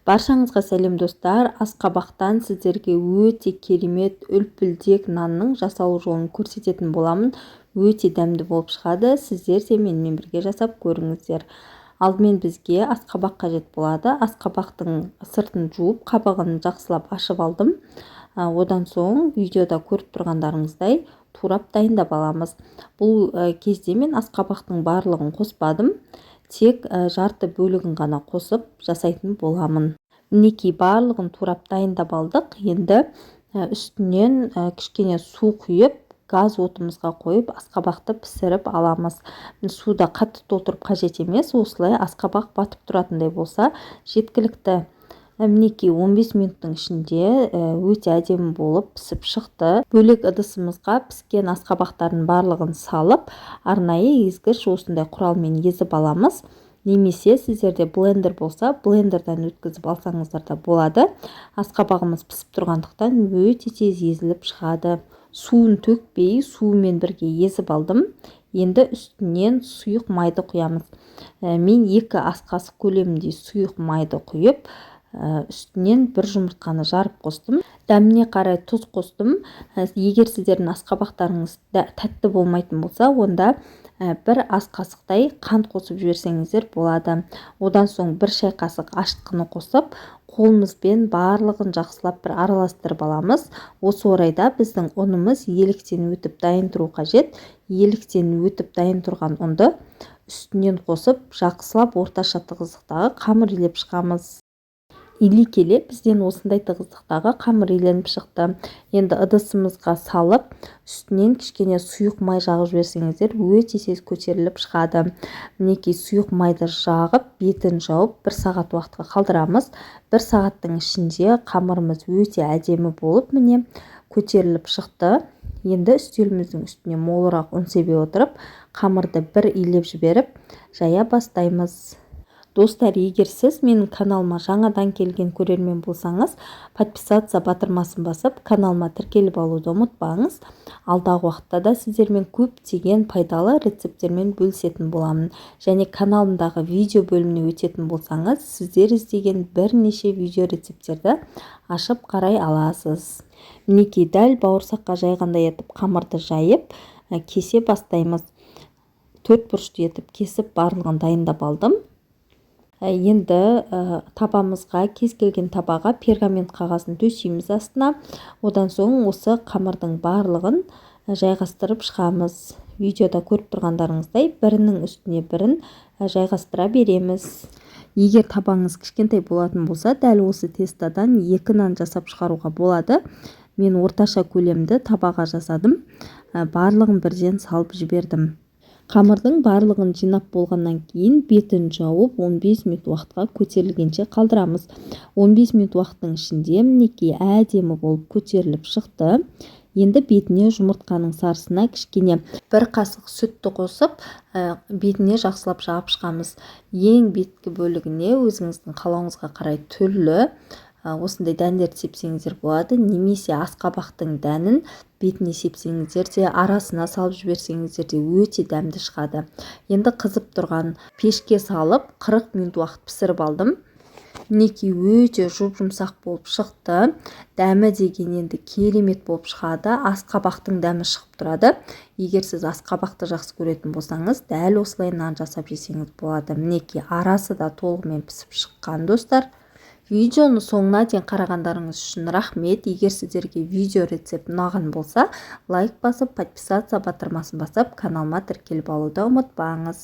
Баршаңызға сәлем достар. Асқабақтан сіздерге өте керемет үлпілдек нанның жасалу жолын көрсететін боламын. Өте дәмді болып шығады. Сіздер де менімен бірге жасап көріңіздер. Алдымен бізге асқабақ қажет болады. Асқабақтың сыртын жуып, қабығын жақсылап ашып алдым. Одан соң видеода көріп тұрғандарыңыздай турап дайындап аламыз. Бұл кезде мен асқабақтың барлығын қоспадым. Тек жарты бөлігін ғана қосып жасайтын боламын. Мінекей барлығын турап дайындап алдық. Енді үстінен кішкене су құйып, газ отымызға қойып, асқабақты пісіріп аламыз. Суда қатты толтырып қажет емес, осылай асқабақ батып тұратындай болса жеткілікті. Мінекей 15 минуттың ішінде өте әдемі болып пісіп шықты. Бөлек ыдысымызға піскен асқабақтардың барлығын салып, арнайы езгіш осындай құралмен езіп аламыз. Немесе сіздерде блендер болса, блендерден өткізіп алсаңыздар да болады. Асқабағымыз пісіп тұрғандықтан өте тез езіліп шығады. Суын төкпей, суымен бірге езіп алдым. Енді үстінен сұйық майды құямыз. Мен 2 ас қасық көлемінде сұйық майды құйып, үстінен бір жұмыртқаны жарып қостым. Дәміне қарай тұз қостым. Егер сіздердің асқабақтарыңыз тәтті болмайтын болса, онда 1 ас қасықтай қант қосып жіберсеңіздер болады. Одан соң 1 шай қасық ашытқыны қосып, қолымызбен барлығын жақсылап бір араластырып аламыз. Осы орайда біздің ұнымыз еліктен өтіп дайын тұру қажет. Еліктен өтіп дайын тұрған ұнды үстінен қосып, жақсылап орташа тығыздықтағы қамыр илеп шығамыз. Илей келе бізден осындай тығыздықтағы қамыр иленіп шықты. Енді ыдысымызға салып, үстінен кішкене сұйық май жағып жіберсеңіздер, өте тез көтеріліп шығады. Мінекей сұйық майды жағып, бетін жауып 1 сағат уақытқа қалдырамыз. 1 сағаттың ішінде қамырымыз өте әдемі болып, міне көтеріліп шықты. Енді үстеліміздің үстіне молырақ ұн себе отырып, қамырды бір илеп жіберіп, жая бастаймыз. Достар, егер сіз менің каналыма жаңадан келген көрермен болсаңыз, подписаться батырмасын басып, каналыма тіркеліп алуды ұмытпаңыз. Алдағы уақытта да сіздермен көптеген пайдалы рецепттермен бөлісетін боламын. Және каналымдағы видео бөліміне өтетін болсаңыз, сіздер іздеген бірнеше видео рецепттерді ашып қарай аласыз. Мінекей дәл бауырсаққа жайғандай етіп қамырды жайып, кесе бастаймыз. 4 бұрышты етіп кесіп барлығын дайындап алдым. Енді табамызға, кез келген табаға пергамент қағазын төсейміз астына. Одан соң осы қамырдың барлығын жайғастырып шығамыз. Видеода көріп тұрғандарыңыздай бірінің үстіне бірін жайғастыра береміз. Егер табаңыз кішкентай болатын болса, дәл осы тестадан 2 нан жасап шығаруға болады. Мен орташа көлемді табаға жасадым. Барлығын бірден салып жібердім. Қамырдың барлығын жинап болғаннан кейін бетін жауып 15 минут уақытқа көтерілгенше қалдырамыз. 15 минут уақыттың ішінде мінекей әдемі болып көтеріліп шықты. Енді бетіне жұмыртқаның сарысына кішкене 1 қасық сүтті қосып, бетіне жақсылап жағып шығамыз. Ең беткі бөлігіне өзіңіздің қалауыңызға қарай түрлі осындай дәндерді сепсеңіздер болады. Немесе асқабақтың дәнін бетіне сепсеңіздер де, арасына салып жіберсеңіздер де өте дәмді шығады. Енді қызып тұрған пешке салып 40 минут уақыт пісіріп алдым. Мінекей өте жұмсақ болып шықты. Дәмі деген енді керемет болып шығады. Асқабақтың дәмі шығып тұрады. Егер сіз асқабақты жақсы көретін болсаңыз, дәл осылай нан жасап жесеңіз болады. Мінекей арасы да толығымен пісіп шыққан достар. Видеоны соңына дейін қарағандарыңыз үшін рахмет. Егер сіздерге видео рецепт ұнаған болса, лайк басып, подписаться батырмасын басып, каналыма тіркеліп алуды ұмытпаңыз.